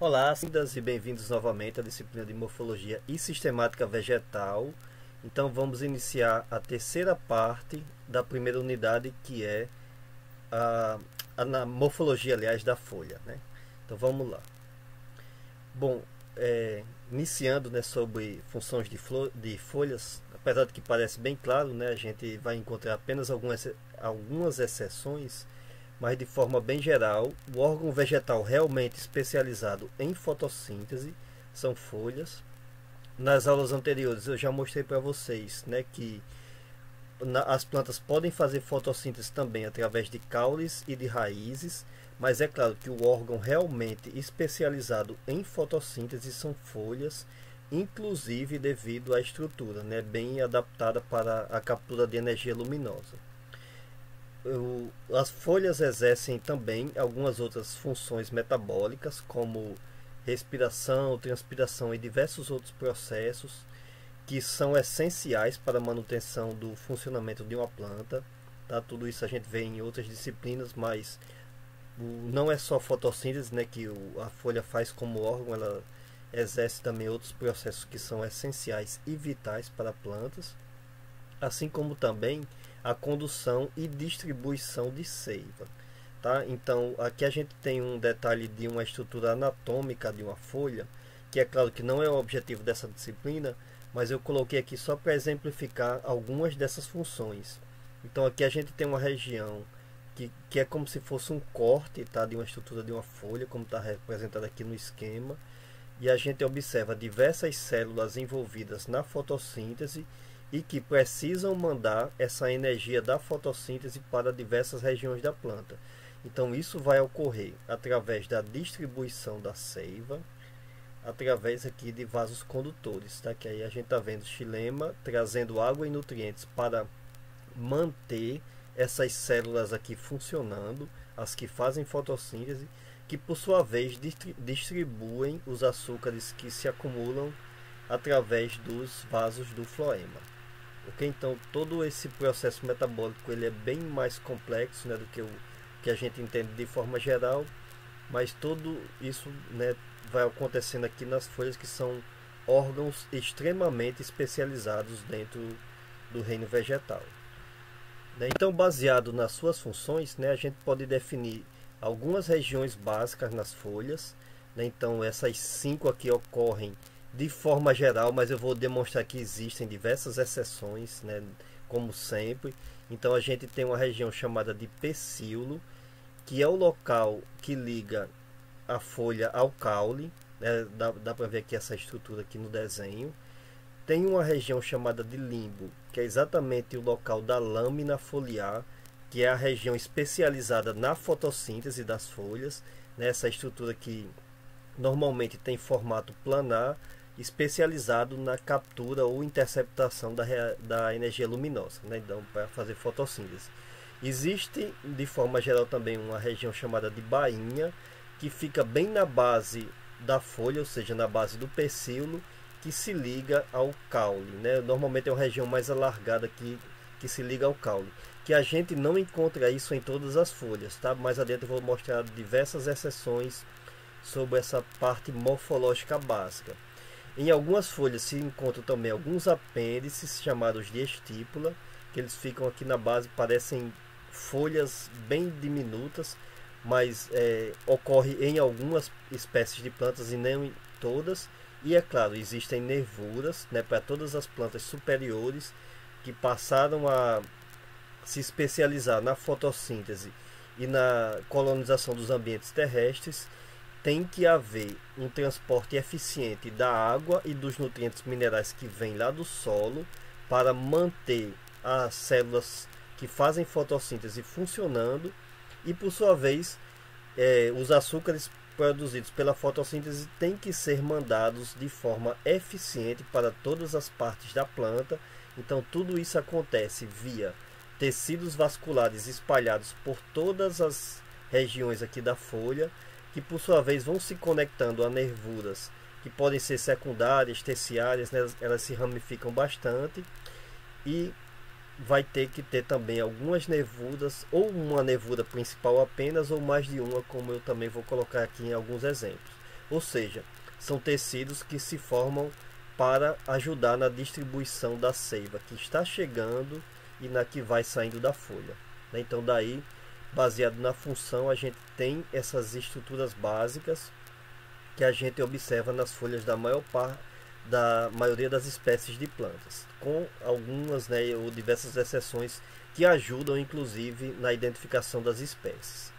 Olá, bem-vindas e bem-vindos novamente à disciplina de Morfologia e Sistemática Vegetal. Então vamos iniciar a terceira parte da primeira unidade, que é a morfologia, aliás, da folha, né? Então vamos lá. Bom, iniciando, né, sobre funções de folhas, apesar de que parece bem claro, né, a gente vai encontrar apenas algumas exceções, mas de forma bem geral, o órgão vegetal realmente especializado em fotossíntese são folhas. Nas aulas anteriores eu já mostrei para vocês, né, que as plantas podem fazer fotossíntese também através de caules e de raízes, mas é claro que o órgão realmente especializado em fotossíntese são folhas, inclusive devido à estrutura, né, bem adaptada para a captura de energia luminosa. As folhas exercem também algumas outras funções metabólicas, como respiração, transpiração e diversos outros processos que são essenciais para a manutenção do funcionamento de uma planta. Tá? Tudo isso a gente vê em outras disciplinas, mas não é só fotossíntese, né, que a folha faz como órgão, ela exerce também outros processos que são essenciais e vitais para plantas, assim como também a condução e distribuição de seiva. Tá? Então aqui a gente tem um detalhe de uma estrutura anatômica de uma folha, que é claro que não é o objetivo dessa disciplina, mas eu coloquei aqui só para exemplificar algumas dessas funções. Então aqui a gente tem uma região que é como se fosse um corte, tá, de uma estrutura de uma folha, como está representado aqui no esquema, e a gente observa diversas células envolvidas na fotossíntese e que precisam mandar essa energia da fotossíntese para diversas regiões da planta. Então isso vai ocorrer através da distribuição da seiva, através aqui de vasos condutores, tá? Que aí a gente está vendo xilema trazendo água e nutrientes para manter essas células aqui funcionando, as que fazem fotossíntese, que por sua vez distribuem os açúcares que se acumulam através dos vasos do floema. Okay? Então todo esse processo metabólico ele é bem mais complexo, né, do que o que a gente entende de forma geral, mas tudo isso, né, vai acontecendo aqui nas folhas, que são órgãos extremamente especializados dentro do reino vegetal. Então, baseado nas suas funções, né, a gente pode definir algumas regiões básicas nas folhas, né? Então essas 5 aqui ocorrem de forma geral, mas eu vou demonstrar que existem diversas exceções, né, como sempre. Então a gente tem uma região chamada de pecíolo, que é o local que liga a folha ao caule, né? Dá para ver aqui essa estrutura aqui no desenho. Tem uma região chamada de limbo, que é exatamente o local da lâmina foliar, que é a região especializada na fotossíntese das folhas, né? Essa estrutura que normalmente tem formato planar, especializado na captura ou interceptação da energia luminosa, né? Então, para fazer fotossíntese. Existe de forma geral também uma região chamada de bainha, que fica bem na base da folha, ou seja, na base do pecíolo, que se liga ao caule, né? Normalmente é uma região mais alargada que se liga ao caule, que a gente não encontra isso em todas as folhas, tá? Mais adiante eu vou mostrar diversas exceções sobre essa parte morfológica básica. Em algumas folhas se encontram também alguns apêndices chamados de estípula, que eles ficam aqui na base, parecem folhas bem diminutas, mas ocorre em algumas espécies de plantas e não em todas. E é claro, existem nervuras, né, para todas as plantas superiores que passaram a se especializar na fotossíntese e na colonização dos ambientes terrestres. Tem que haver um transporte eficiente da água e dos nutrientes minerais que vêm lá do solo para manter as células que fazem fotossíntese funcionando, e por sua vez os açúcares produzidos pela fotossíntese têm que ser mandados de forma eficiente para todas as partes da planta. Então tudo isso acontece via tecidos vasculares espalhados por todas as regiões aqui da folha, que por sua vez vão se conectando a nervuras que podem ser secundárias, terciárias, né? Elas se ramificam bastante, e vai ter que ter também algumas nervuras, ou uma nervura principal apenas, ou mais de uma, como eu também vou colocar aqui em alguns exemplos. Ou seja, são tecidos que se formam para ajudar na distribuição da seiva que está chegando e na que vai saindo da folha, né? Então daí, baseado na função, a gente tem essas estruturas básicas que a gente observa nas folhas da maioria das espécies de plantas, com algumas, né, ou diversas exceções que ajudam inclusive na identificação das espécies.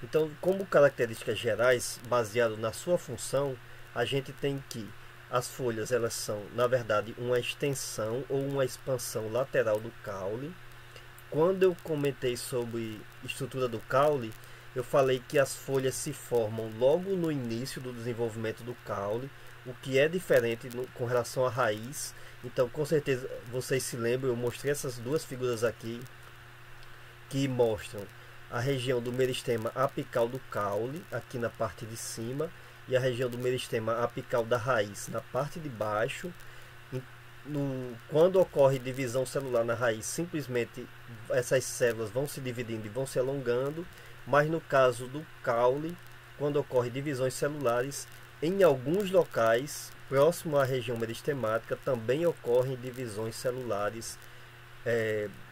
Então, como características gerais, baseado na sua função, a gente tem que as folhas, elas são, na verdade, uma extensão ou uma expansão lateral do caule. Quando eu comentei sobre estrutura do caule, eu falei que as folhas se formam logo no início do desenvolvimento do caule, o que é diferente com relação à raiz. Então, com certeza, vocês se lembram, eu mostrei essas duas figuras aqui, que mostram a região do meristema apical do caule, aqui na parte de cima, e a região do meristema apical da raiz, na parte de baixo. Quando ocorre divisão celular na raiz, simplesmente essas células vão se dividindo e vão se alongando, mas no caso do caule, quando ocorre divisões celulares, em alguns locais, próximo à região meristemática, também ocorrem divisões celulares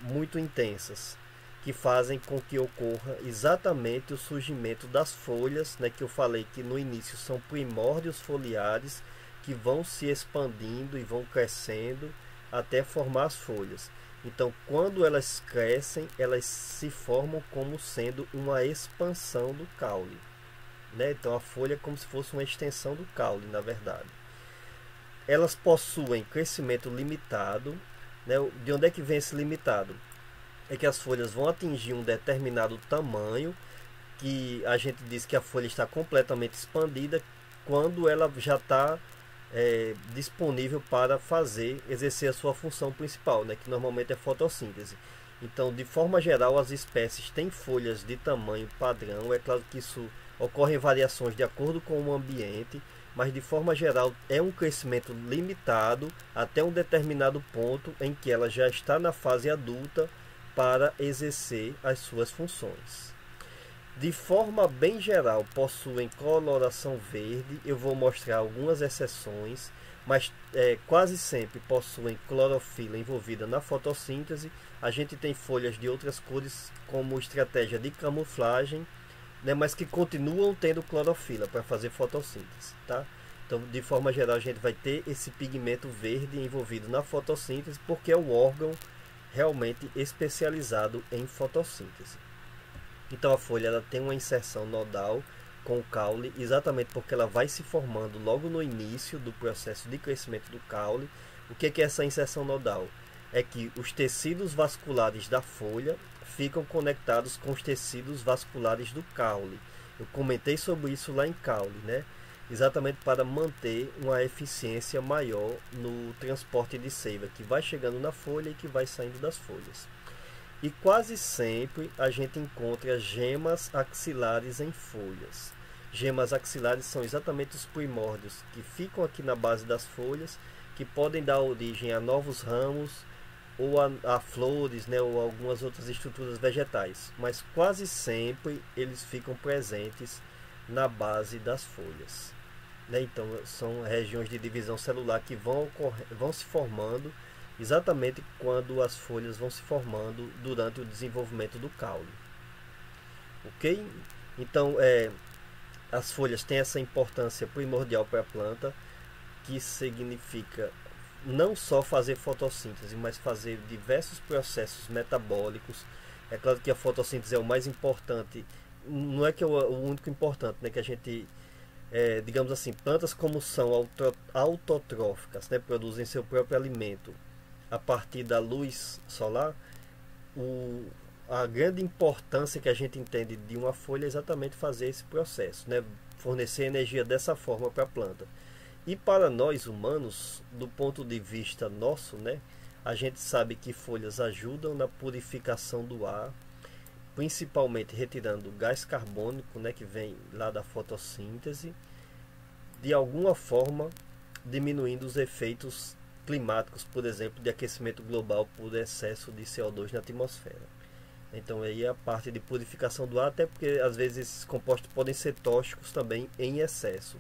muito intensas, que fazem com que ocorra exatamente o surgimento das folhas, né, que eu falei que no início são primórdios foliares, que vão se expandindo e vão crescendo até formar as folhas. Então, quando elas crescem, elas se formam como sendo uma expansão do caule, né? Então, a folha é como se fosse uma extensão do caule, na verdade. Elas possuem crescimento limitado, né? De onde é que vem esse limitado? É que as folhas vão atingir um determinado tamanho, que a gente diz que a folha está completamente expandida quando ela já está disponível para exercer a sua função principal, né, que normalmente é fotossíntese. Então, de forma geral, as espécies têm folhas de tamanho padrão. É claro que isso ocorrem variações de acordo com o ambiente, mas de forma geral é um crescimento limitado até um determinado ponto em que ela já está na fase adulta para exercer as suas funções. De forma bem geral, possuem coloração verde. Eu vou mostrar algumas exceções, mas quase sempre possuem clorofila envolvida na fotossíntese. A gente tem folhas de outras cores como estratégia de camuflagem, né, mas que continuam tendo clorofila para fazer fotossíntese, tá? Então, de forma geral, a gente vai ter esse pigmento verde envolvido na fotossíntese, porque é o órgão realmente especializado em fotossíntese. Então a folha ela tem uma inserção nodal com o caule, exatamente porque ela vai se formando logo no início do processo de crescimento do caule. O que é essa inserção nodal? É que os tecidos vasculares da folha ficam conectados com os tecidos vasculares do caule. Eu comentei sobre isso lá em caule, né? Exatamente para manter uma eficiência maior no transporte de seiva, que vai chegando na folha e que vai saindo das folhas. E quase sempre a gente encontra gemas axilares em folhas. Gemas axilares são exatamente os primórdios que ficam aqui na base das folhas, que podem dar origem a novos ramos ou a flores, né, ou algumas outras estruturas vegetais. Mas quase sempre eles ficam presentes na base das folhas, né? Então são regiões de divisão celular que vão se formando exatamente quando as folhas vão se formando durante o desenvolvimento do caule. Ok? Então, as folhas têm essa importância primordial para a planta, que significa não só fazer fotossíntese, mas fazer diversos processos metabólicos. É claro que a fotossíntese é o mais importante, não é que é o único importante, né? Que a gente, digamos assim, plantas como são autotróficas, né? Produzem seu próprio alimento a partir da luz solar. A grande importância que a gente entende de uma folha é exatamente fazer esse processo, né? Fornecer energia dessa forma para a planta. E para nós humanos, do ponto de vista nosso, né, a gente sabe que folhas ajudam na purificação do ar, principalmente retirando o gás carbônico, né, que vem lá da fotossíntese, de alguma forma diminuindo os efeitos climáticos, por exemplo, de aquecimento global por excesso de CO2 na atmosfera. Então aí é a parte de purificação do ar, até porque às vezes esses compostos podem ser tóxicos também em excesso.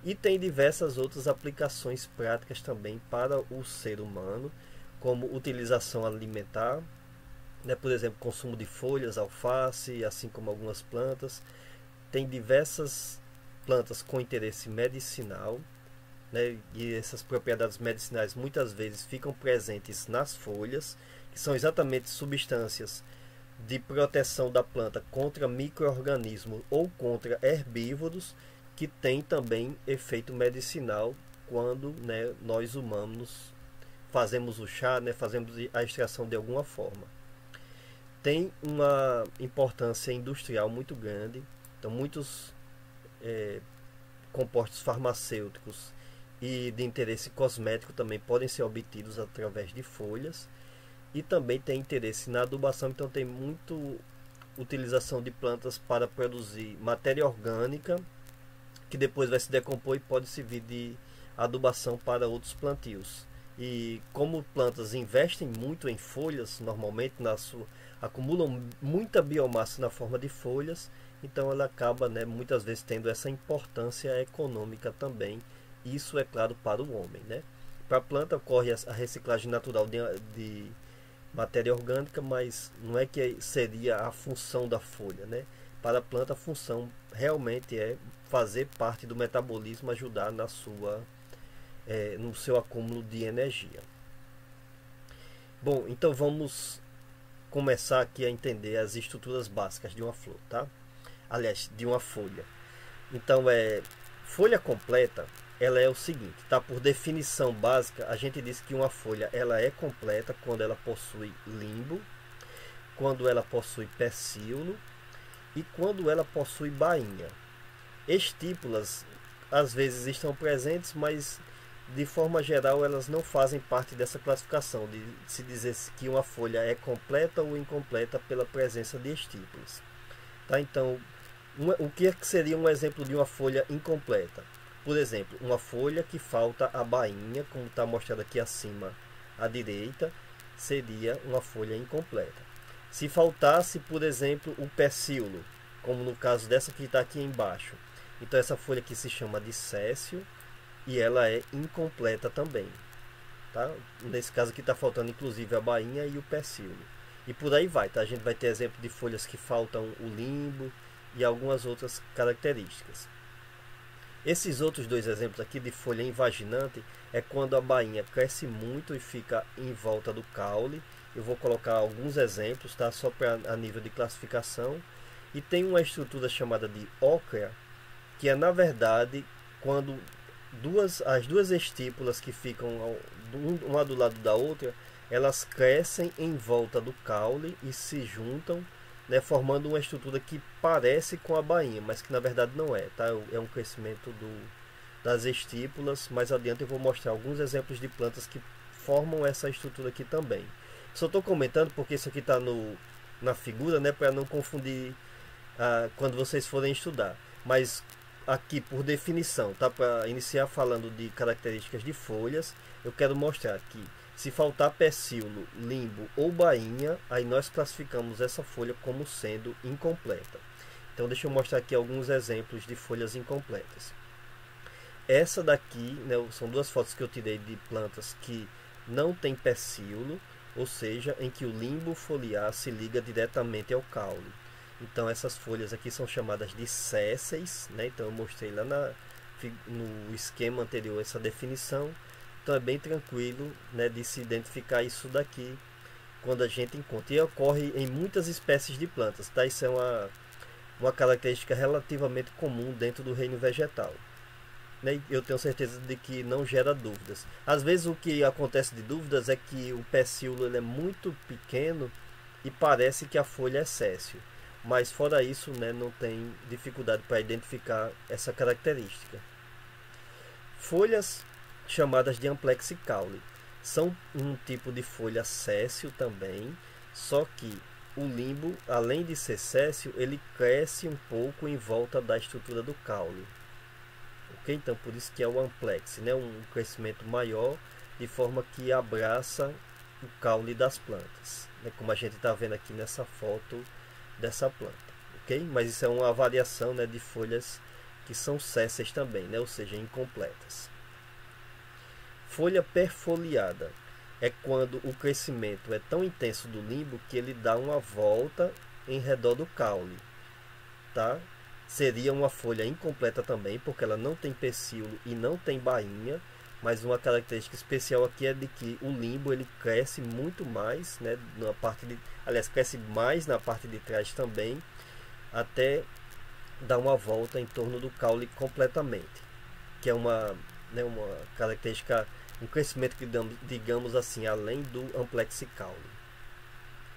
E tem diversas outras aplicações práticas também para o ser humano, como utilização alimentar, né? Por exemplo, consumo de folhas, alface, assim como algumas plantas. Tem diversas plantas com interesse medicinal, né? E essas propriedades medicinais muitas vezes ficam presentes nas folhas, que são exatamente substâncias de proteção da planta contra micro-organismos ou contra herbívoros, que tem também efeito medicinal quando, né, nós humanos fazemos o chá, né, fazemos a extração de alguma forma. Tem uma importância industrial muito grande, então muitos compostos farmacêuticos e de interesse cosmético também podem ser obtidos através de folhas, e também tem interesse na adubação, então tem muito utilização de plantas para produzir matéria orgânica que depois vai se decompor e pode servir de adubação para outros plantios. E como plantas investem muito em folhas, normalmente acumulam muita biomassa na forma de folhas, então ela acaba, né, muitas vezes tendo essa importância econômica também. Isso é claro para o homem, né? Para a planta ocorre a reciclagem natural de matéria orgânica, mas não é que seria a função da folha, né? Para a planta a função realmente é fazer parte do metabolismo, ajudar no seu acúmulo de energia. Bom, então vamos começar aqui a entender as estruturas básicas de uma flor, tá? Aliás, de uma folha. Então, folha completa, ela é o seguinte, tá? Por definição básica, a gente diz que uma folha ela é completa quando ela possui limbo, quando ela possui pecíolo e quando ela possui bainha. Estípulas às vezes estão presentes, mas de forma geral elas não fazem parte dessa classificação de se dizer que uma folha é completa ou incompleta pela presença de estípulas, tá? Então, o que seria um exemplo de uma folha incompleta? Por exemplo, uma folha que falta a bainha, como está mostrado aqui acima à direita, seria uma folha incompleta. Se faltasse, por exemplo, o pecíolo, como no caso dessa que está aqui embaixo, então essa folha aqui se chama de céssio e ela é incompleta também, tá? Nesse caso aqui está faltando inclusive a bainha e o pecíolo. E por aí vai, tá? A gente vai ter exemplo de folhas que faltam o limbo e algumas outras características. Esses outros dois exemplos aqui de folha invaginante é quando a bainha cresce muito e fica em volta do caule. Eu vou colocar alguns exemplos, tá? Só para a nível de classificação. E tem uma estrutura chamada de ócrea, que é na verdade quando as duas estípulas que ficam uma do lado da outra, elas crescem em volta do caule e se juntam, né, formando uma estrutura que parece com a bainha, mas que na verdade não é, tá? É um crescimento das estípulas. Mais adiante eu vou mostrar alguns exemplos de plantas que formam essa estrutura aqui também. Só estou comentando porque isso aqui está na figura, né, para não confundir quando vocês forem estudar. Mas aqui por definição, tá? Para iniciar falando de características de folhas, eu quero mostrar que se faltar pecíolo, limbo ou bainha, aí nós classificamos essa folha como sendo incompleta. Então deixa eu mostrar aqui alguns exemplos de folhas incompletas. Essa daqui, né, são duas fotos que eu tirei de plantas que não tem pecíolo, ou seja, em que o limbo foliar se liga diretamente ao caule. Então essas folhas aqui são chamadas de sésseis, né? Então eu mostrei lá no esquema anterior essa definição. Então é bem tranquilo, né, de se identificar isso daqui quando a gente encontra. E ocorre em muitas espécies de plantas, tá? Isso é uma característica relativamente comum dentro do reino vegetal, né? Eu tenho certeza de que não gera dúvidas. Às vezes o que acontece de dúvidas é que o pecíolo ele é muito pequeno e parece que a folha é céssio. Mas fora isso, né, não tem dificuldade para identificar essa característica. Folhas chamadas de amplexe caule são um tipo de folha céssio também, só que o limbo, além de ser céssio, ele cresce um pouco em volta da estrutura do caule. Ok? Então por isso que é o amplexe, né, um crescimento maior, de forma que abraça o caule das plantas, né, como a gente está vendo aqui nessa foto dessa planta, ok? Mas isso é uma variação, né, de folhas que são sésseis também, né, ou seja, incompletas. Folha perfoliada é quando o crescimento é tão intenso do limbo que ele dá uma volta em redor do caule, tá? Seria uma folha incompleta também, porque ela não tem pecíolo e não tem bainha, mas uma característica especial aqui é de que o limbo ele cresce muito mais, né, na parte de, aliás, cresce mais na parte de trás também, até dar uma volta em torno do caule completamente, que é uma, né, uma característica, um crescimento que digamos assim, além do amplexicaule.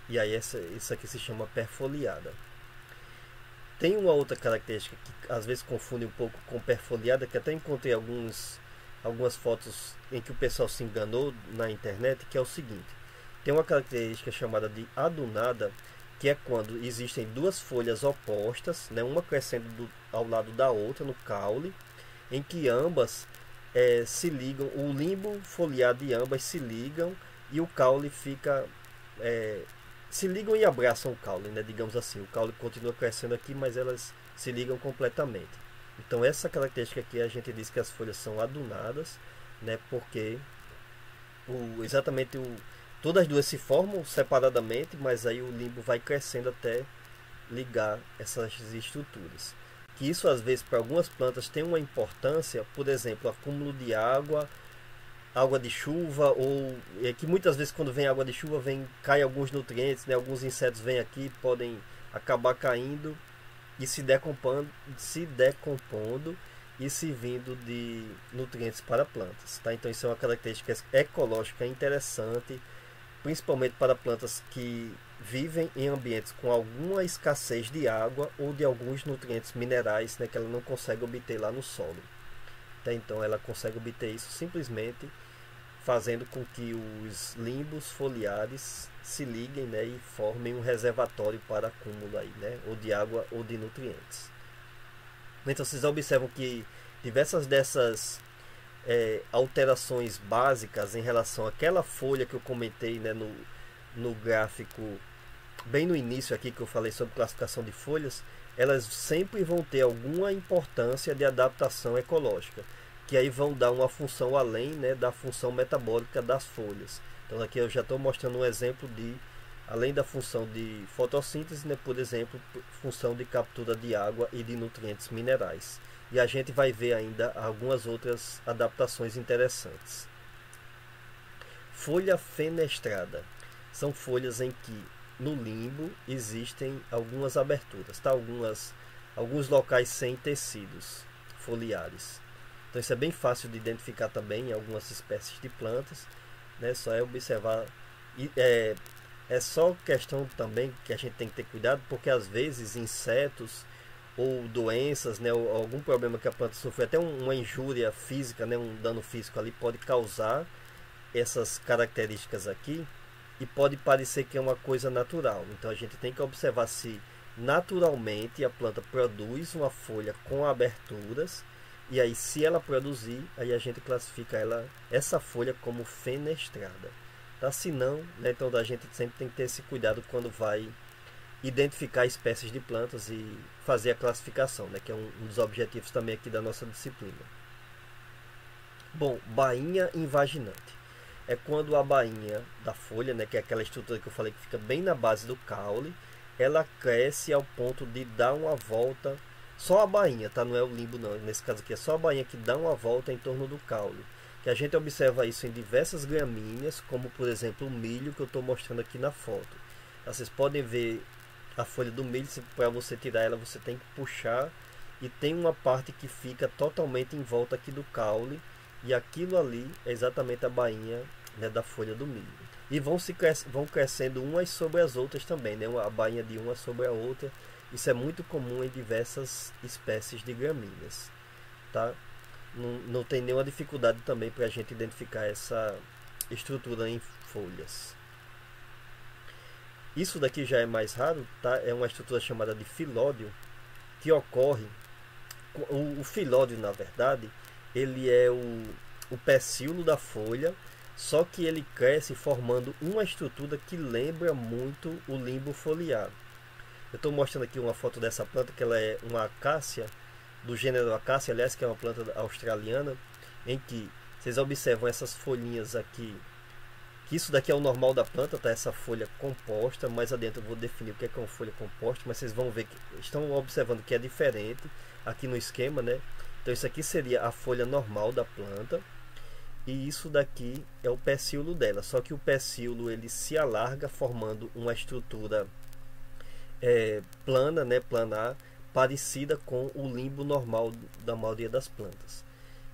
E aí isso aqui se chama perfoliada. Tem uma outra característica que às vezes confunde um pouco com perfoliada, que até encontrei algumas fotos em que o pessoal se enganou na internet, que é o seguinte: tem uma característica chamada de adunada, que é quando existem duas folhas opostas, né, uma crescendo ao lado da outra no caule, em que ambas se ligam, o limbo foliar de ambas se ligam e o caule fica se ligam e abraçam o caule, né, digamos assim. O caule continua crescendo aqui, mas elas se ligam completamente. Então essa característica aqui a gente diz que as folhas são adunadas, né, porque todas as duas se formam separadamente, mas aí o limbo vai crescendo até ligar essas estruturas. Que isso às vezes para algumas plantas tem uma importância, por exemplo, acúmulo de água, água de chuva, ou que muitas vezes quando vem água de chuva cai alguns nutrientes, né, alguns insetos vêm aqui, podem acabar caindo e se decompondo e servindo de nutrientes para plantas, tá? Então isso é uma característica ecológica interessante, principalmente para plantas que vivem em ambientes com alguma escassez de água ou de alguns nutrientes minerais, né, que ela não consegue obter lá no solo. Tá? Então ela consegue obter isso simplesmente fazendo com que os limbos foliares se liguem, né, e formem um reservatório para acúmulo aí, né, ou de água ou de nutrientes. Então vocês observam que diversas dessas alterações básicas em relação àquela folha que eu comentei, né, no gráfico bem no início aqui que eu falei sobre classificação de folhas, elas sempre vão ter alguma importância de adaptação ecológica, que aí vão dar uma função além, né, da função metabólica das folhas. Então aqui eu já estou mostrando um exemplo de, além da função de fotossíntese, né, por exemplo, função de captura de água e de nutrientes minerais. E a gente vai ver ainda algumas outras adaptações interessantes. Folha fenestrada. São folhas em que no limbo existem algumas aberturas, tá? Alguns locais sem tecidos foliares. Então isso é bem fácil de identificar também em algumas espécies de plantas, né? Só é observar. É só questão também que a gente tem que ter cuidado, porque às vezes insetos ou doenças, né, ou algum problema que a planta sofreu, até uma injúria física, né, um dano físico ali, pode causar essas características aqui e pode parecer que é uma coisa natural. Então a gente tem que observar se naturalmente a planta produz uma folha com aberturas, e aí se ela produzir, aí a gente classifica essa folha como fenestrada, tá? Se não, né, então a gente sempre tem que ter esse cuidado quando vai identificar espécies de plantas e fazer a classificação, né, que é um dos objetivos também aqui da nossa disciplina. Bom, bainha invaginante é quando a bainha da folha, né, que é aquela estrutura que eu falei que fica bem na base do caule, ela cresce ao ponto de dar uma volta, só a bainha, tá? Não é o limbo não, nesse caso aqui é só a bainha que dá uma volta em torno do caule, que a gente observa isso em diversas gramíneas, como por exemplo o milho que eu estou mostrando aqui na foto. Vocês podem ver a folha do milho, para você tirar ela você tem que puxar, e tem uma parte que fica totalmente em volta aqui do caule, e aquilo ali é exatamente a bainha, né, da folha do milho. E vão crescendo umas sobre as outras também, né, a bainha de uma sobre a outra. Isso é muito comum em diversas espécies de gramíneas, tá? Não tem nenhuma dificuldade também para a gente identificar essa estrutura em folhas. Isso daqui já é mais raro, tá? É uma estrutura chamada de filódio, que ocorre. O filódio, na verdade, ele é o pecíolo da folha, só que ele cresce formando uma estrutura que lembra muito o limbo foliar. Eu estou mostrando aqui uma foto dessa planta, que ela é uma acácia, do gênero acácia, aliás, que é uma planta australiana, em que vocês observam essas folhinhas aqui, que isso daqui é o normal da planta, tá? Essa folha composta. Mais adiante eu vou definir o que é uma folha composta, mas vocês vão ver que estão observando que é diferente aqui no esquema, né? Então isso aqui seria a folha normal da planta, e isso daqui é o pecíolo dela, só que o pecíolo ele se alarga formando uma estrutura plana, né, planar, parecida com o limbo normal da maioria das plantas.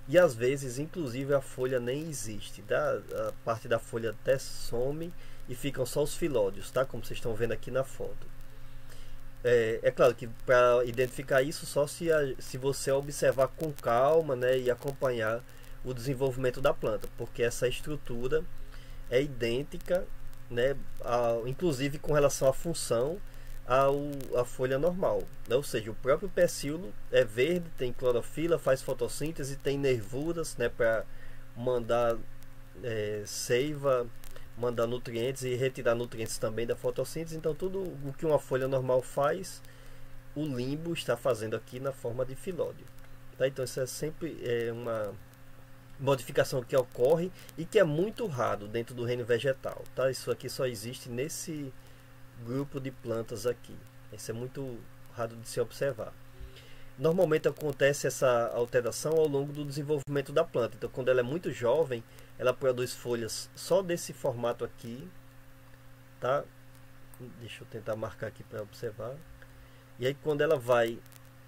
E às vezes, inclusive, a folha nem existe, tá? A parte da folha até some e ficam só os filódios, tá? Como vocês estão vendo aqui na foto. É claro que para identificar isso, só se você observar com calma, né, e acompanhar o desenvolvimento da planta, porque essa estrutura é idêntica, né, inclusive com relação à função a folha normal, né? Ou seja, o próprio pecíolo é verde, tem clorofila, faz fotossíntese, tem nervuras, né, para mandar seiva, mandar nutrientes e retirar nutrientes também da fotossíntese. Então tudo o que uma folha normal faz, o limbo está fazendo aqui na forma de filódio, tá? Então isso é sempre uma modificação que ocorre e que é muito raro dentro do reino vegetal, tá? Isso aqui só existe nesse grupo de plantas aqui. Isso é muito raro de se observar. Normalmente acontece essa alteração ao longo do desenvolvimento da planta. Então, quando ela é muito jovem, ela produz folhas só desse formato aqui, tá? Deixa eu tentar marcar aqui para observar. E aí, quando ela vai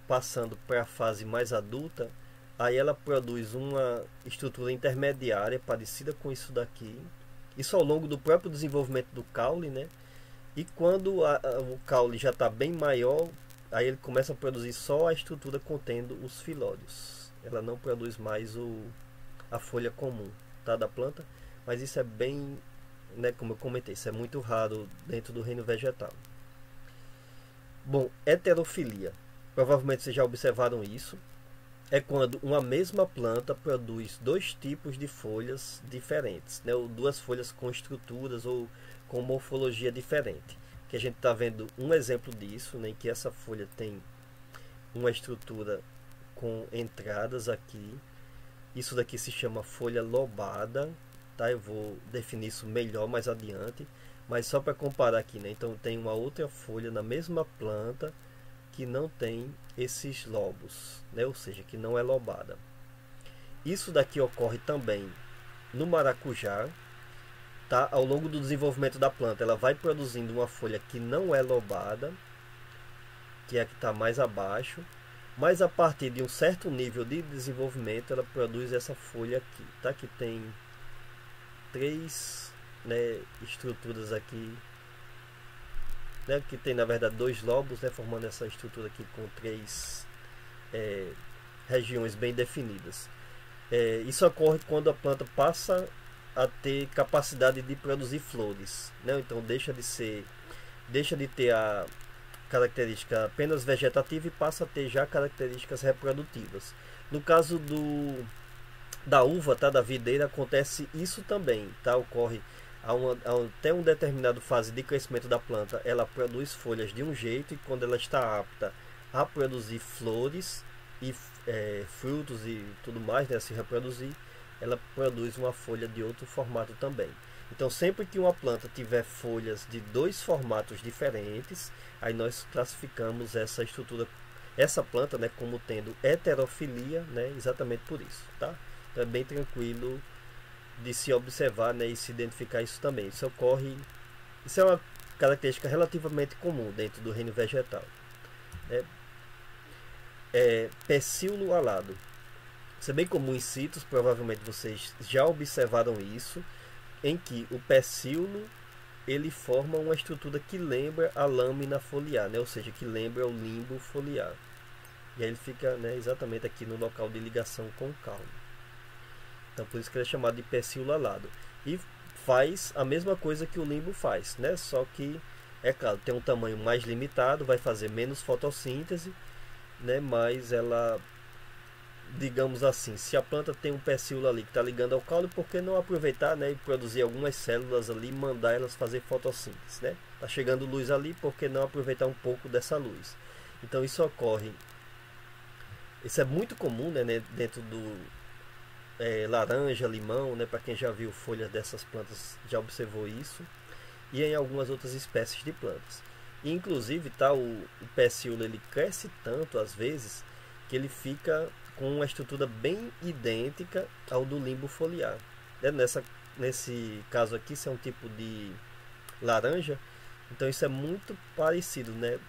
passando para a fase mais adulta, aí ela produz uma estrutura intermediária parecida com isso daqui. Isso ao longo do próprio desenvolvimento do caule, né? E quando o caule já está bem maior, aí ele começa a produzir só a estrutura contendo os filódios. Ela não produz mais a folha comum, tá, da planta. Mas isso é bem, né, como eu comentei, isso é muito raro dentro do reino vegetal. Bom, heterofilia. Provavelmente vocês já observaram isso. É quando uma mesma planta produz dois tipos de folhas diferentes, né? Ou duas folhas com estruturas ou com morfologia diferente. Que a gente está vendo um exemplo disso, né? Que essa folha tem uma estrutura com entradas aqui. Isso daqui se chama folha lobada, tá? Eu vou definir isso melhor mais adiante, mas só para comparar aqui, né? Então tem uma outra folha na mesma planta que não tem esses lobos, né? Ou seja, que não é lobada. Isso daqui ocorre também no maracujá, tá? Ao longo do desenvolvimento da planta, ela vai produzindo uma folha que não é lobada, que é a que está mais abaixo, mas a partir de um certo nível de desenvolvimento, ela produz essa folha aqui, tá? Que tem três, né, estruturas aqui, né, que tem na verdade dois lobos, né, formando essa estrutura aqui com três regiões bem definidas. Isso ocorre quando a planta passa a ter capacidade de produzir flores, né? Então deixa de ter a característica apenas vegetativa e passa a ter já características reprodutivas. No caso da uva, tá, da videira, acontece isso também, tá? Ocorre até uma determinada fase de crescimento da planta, ela produz folhas de um jeito, e quando ela está apta a produzir flores e frutos e tudo mais, né, se reproduzir, ela produz uma folha de outro formato também. Então sempre que uma planta tiver folhas de dois formatos diferentes, aí nós classificamos essa estrutura, essa planta, né, como tendo heterofilia, né, exatamente por isso, tá? Então é bem tranquilo de se observar, né, e se identificar isso também. Isso é uma característica relativamente comum dentro do reino vegetal. Pecíolo alado. Isso é bem comum em cítrus, provavelmente vocês já observaram isso, em que o pecíolo ele forma uma estrutura que lembra a lâmina foliar, né, ou seja, que lembra o limbo foliar. E aí ele fica, né, exatamente aqui no local de ligação com o caule. Então por isso que ele é chamado de pecíolo alado. E faz a mesma coisa que o limbo faz, né? Só que, é claro, tem um tamanho mais limitado, vai fazer menos fotossíntese, né? Mas ela digamos assim, se a planta tem um pecíolo ali que está ligando ao caule, por que não aproveitar, né, e produzir algumas células ali e mandar elas fazer fotossíntese, né? Tá chegando luz ali, por que não aproveitar um pouco dessa luz? Então isso ocorre, isso é muito comum, né, dentro do laranja, limão, né, para quem já viu folhas dessas plantas já observou isso, e em algumas outras espécies de plantas. E, inclusive, tá, o pecíolo ele cresce tanto às vezes que ele fica com uma estrutura bem idêntica ao do limbo foliar. Nesse caso aqui, isso é um tipo de laranja, então isso é muito parecido, né,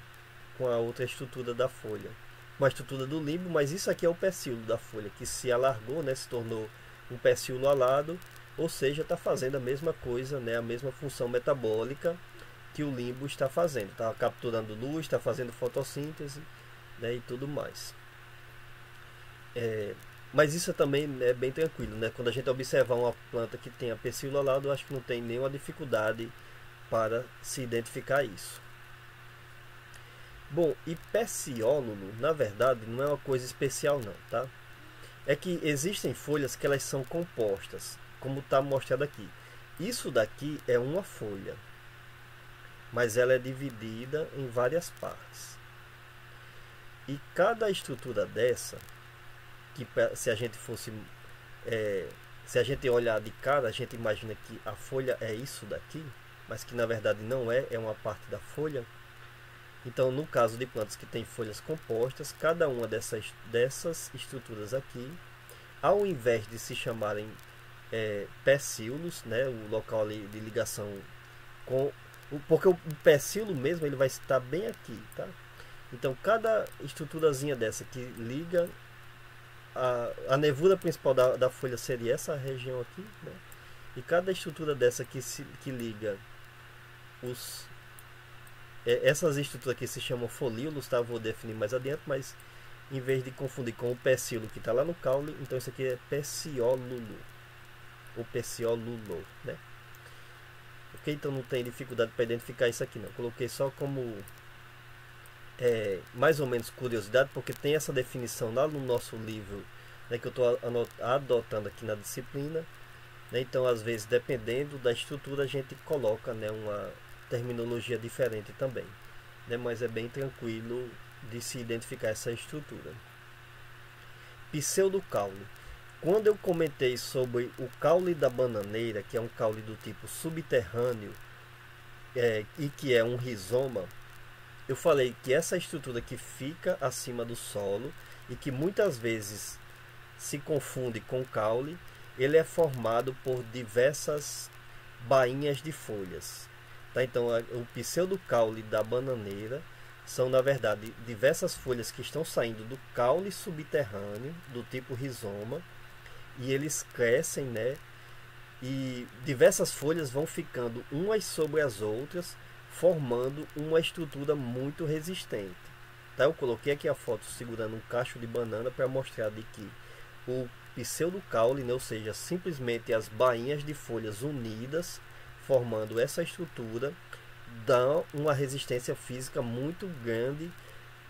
com a outra estrutura da folha, com a estrutura do limbo, mas isso aqui é o pecíolo da folha, que se alargou, né, se tornou um pecíolo alado, ou seja, está fazendo a mesma coisa, né, a mesma função metabólica que o limbo está fazendo. Está capturando luz, está fazendo fotossíntese, né, e tudo mais. Mas isso também é bem tranquilo, né? Quando a gente observar uma planta que tenha pecíolo alado, eu acho que não tem nenhuma dificuldade para se identificar isso. Bom, e peciólulo, na verdade, não é uma coisa especial não, tá? É que existem folhas que elas são compostas, como está mostrado aqui. Isso daqui é uma folha, mas ela é dividida em várias partes. E cada estrutura dessa, que se a gente fosse, se a gente olhar de cara, a gente imagina que a folha é isso daqui, mas que na verdade não é, é uma parte da folha. Então, no caso de plantas que têm folhas compostas, cada uma dessas estruturas aqui, ao invés de se chamarem pecíolos, né, o local ali de ligação com... Porque o pecíolo mesmo ele vai estar bem aqui, tá? Então, cada estruturazinha dessa que liga... A nervura principal da folha seria essa região aqui, né? E cada estrutura dessa que liga essas estruturas aqui se chamam folíolos, tá? Vou definir mais adiante, mas em vez de confundir com o pecíolo que está lá no caule, então isso aqui é peciólulo, ou peciólulo, né? Ok? Então não tem dificuldade para identificar isso aqui não. Coloquei só como mais ou menos curiosidade, porque tem essa definição lá no nosso livro, né, que eu estou adotando aqui na disciplina, né? Então às vezes dependendo da estrutura a gente coloca, né, uma terminologia diferente também, né? Mas é bem tranquilo de se identificar essa estrutura. Pseudocaule. Quando eu comentei sobre o caule da bananeira, que é um caule do tipo subterrâneo e que é um rizoma, eu falei que essa estrutura que fica acima do solo e que muitas vezes se confunde com caule, ele é formado por diversas bainhas de folhas. Tá? Então, o pseudocaule da bananeira são, na verdade, diversas folhas que estão saindo do caule subterrâneo, do tipo rizoma, e eles crescem, né? E diversas folhas vão ficando umas sobre as outras, formando uma estrutura muito resistente. Tá? Eu coloquei aqui a foto segurando um cacho de banana para mostrar de que o pseudocaule, né, ou seja, simplesmente as bainhas de folhas unidas, formando essa estrutura, dão uma resistência física muito grande,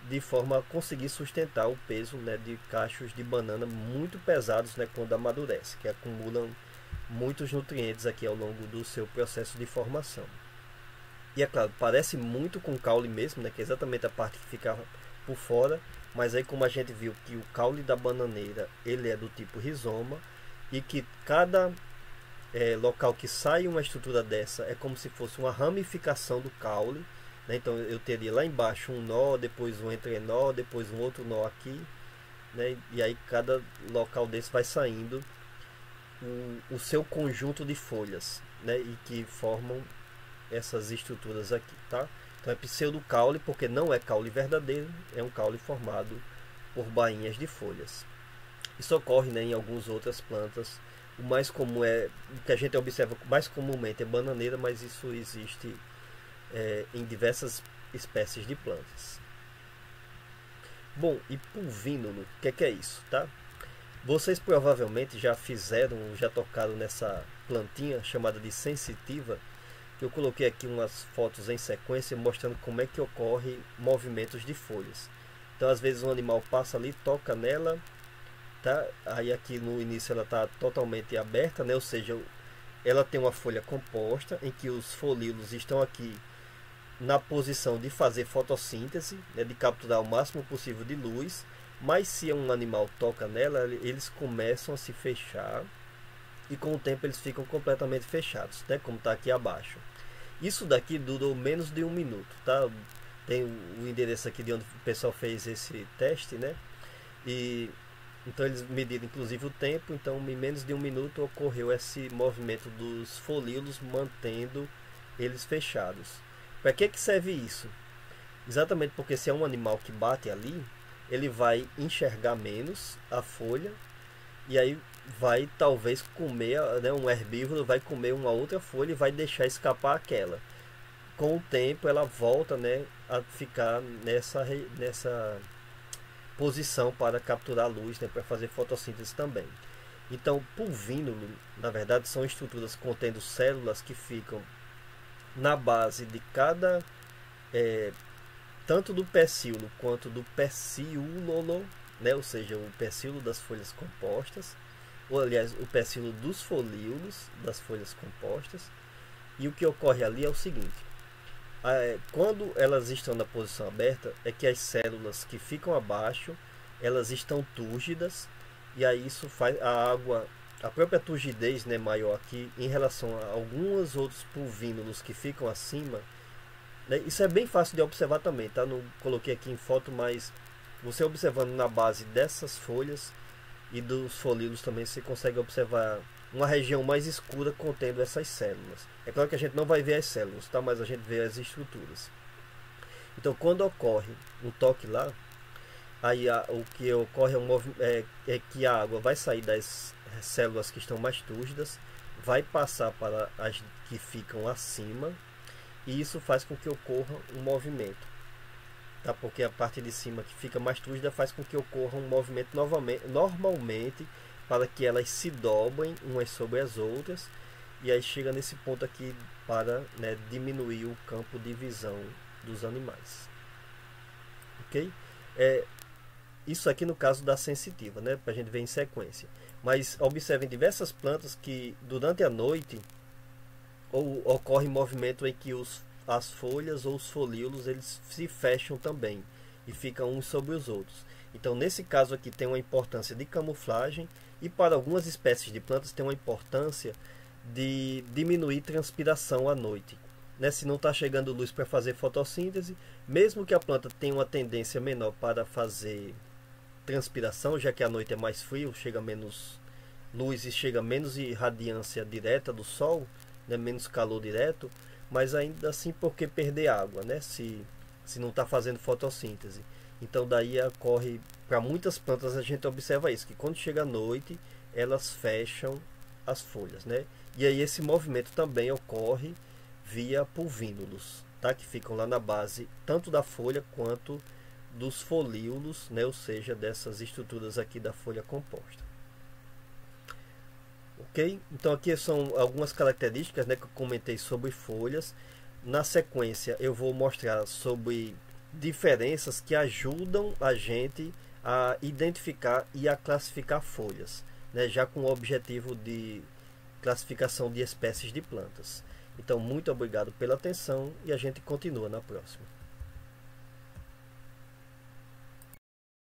de forma a conseguir sustentar o peso, né, de cachos de banana muito pesados, né, quando amadurece, que acumulam muitos nutrientes aqui ao longo do seu processo de formação. E é claro, parece muito com o caule mesmo, né, que é exatamente a parte que fica por fora, mas aí como a gente viu que o caule da bananeira ele é do tipo rizoma e que cada local que sai uma estrutura dessa é como se fosse uma ramificação do caule, né? Então eu teria lá embaixo um nó, depois um entrenó, depois um outro nó aqui, né? E aí cada local desse vai saindo o seu conjunto de folhas, né? E que formam essas estruturas aqui, tá? Então é pseudocaule porque não é caule verdadeiro, é um caule formado por bainhas de folhas. Isso ocorre, né, em algumas outras plantas. O mais comum o que a gente observa mais comumente é bananeira, mas isso existe em diversas espécies de plantas. Bom, e pulvínulo, o que é isso, tá? Vocês provavelmente já tocaram nessa plantinha chamada de sensitiva. Eu coloquei aqui umas fotos em sequência mostrando como é que ocorre movimentos de folhas. Então às vezes um animal passa ali, toca nela, tá? Aí aqui no início ela está totalmente aberta, né? Ou seja, ela tem uma folha composta em que os folíolos estão aqui na posição de fazer fotossíntese, né? De capturar o máximo possível de luz, mas se um animal toca nela, eles começam a se fechar e com o tempo eles ficam completamente fechados, né? Como está aqui abaixo. Isso daqui durou menos de 1 minuto, tá? Tem o endereço aqui de onde o pessoal fez esse teste, né? E então eles mediram inclusive o tempo. Então em menos de 1 minuto ocorreu esse movimento dos folíolos, mantendo eles fechados. Para que serve isso? Exatamente porque se é um animal que bate ali, ele vai enxergar menos a folha e aí vai talvez comer, né, um herbívoro vai comer uma outra folha e vai deixar escapar aquela. Com o tempo ela volta, né, a ficar nessa posição para capturar luz, né, para fazer fotossíntese também. Então, pulvínulo, na verdade, são estruturas contendo células que ficam na base de cada, tanto do pecíolo quanto do pecíolo, né, ou seja, o pecíolo das folhas compostas, ou aliás, o pecíolo dos folíolos das folhas compostas. E o que ocorre ali é o seguinte: quando elas estão na posição aberta, é que as células que ficam abaixo, elas estão túrgidas, e aí isso faz a água, a própria turgidez, né, maior aqui em relação a alguns outros pulvínulos que ficam acima, né. Isso é bem fácil de observar também, tá? Não coloquei aqui em foto, mas você observando na base dessas folhas e dos folíolos também, você consegue observar uma região mais escura contendo essas células. É claro que a gente não vai ver as células, tá? Mas a gente vê as estruturas. Então, quando ocorre um toque lá, aí o que ocorre é que a água vai sair das células que estão mais túrgidas, vai passar para as que ficam acima, e isso faz com que ocorra um movimento, tá? Porque a parte de cima que fica mais túrgida faz com que ocorra um movimento normalmente, para que elas se dobrem umas sobre as outras, e aí chega nesse ponto aqui para, né, diminuir o campo de visão dos animais. Ok? Isso aqui no caso da sensitiva, né, para a gente ver em sequência. Mas observem diversas plantas que durante a noite ocorre movimento em que as folhas ou os folíolos eles se fecham também e ficam uns sobre os outros. Então nesse caso aqui tem uma importância de camuflagem, e para algumas espécies de plantas tem uma importância de diminuir transpiração à noite, né? Se não está chegando luz para fazer fotossíntese, mesmo que a planta tenha uma tendência menor para fazer transpiração, já que a noite é mais frio, chega menos luz e chega menos irradiância direta do sol, né? Menos calor direto, mas ainda assim, porque perder água, né? Se não está fazendo fotossíntese. Então daí ocorre, para muitas plantas a gente observa isso, que quando chega a noite elas fecham as folhas, né? E aí esse movimento também ocorre via pulvínulos, tá? Que ficam lá na base tanto da folha quanto dos folíolos, né? Ou seja, dessas estruturas aqui da folha composta. Ok? Então aqui são algumas características, né, que eu comentei sobre folhas. Na sequência eu vou mostrar sobre diferenças que ajudam a gente a identificar e a classificar folhas, né, já com o objetivo de classificação de espécies de plantas. Então, muito obrigado pela atenção e a gente continua na próxima.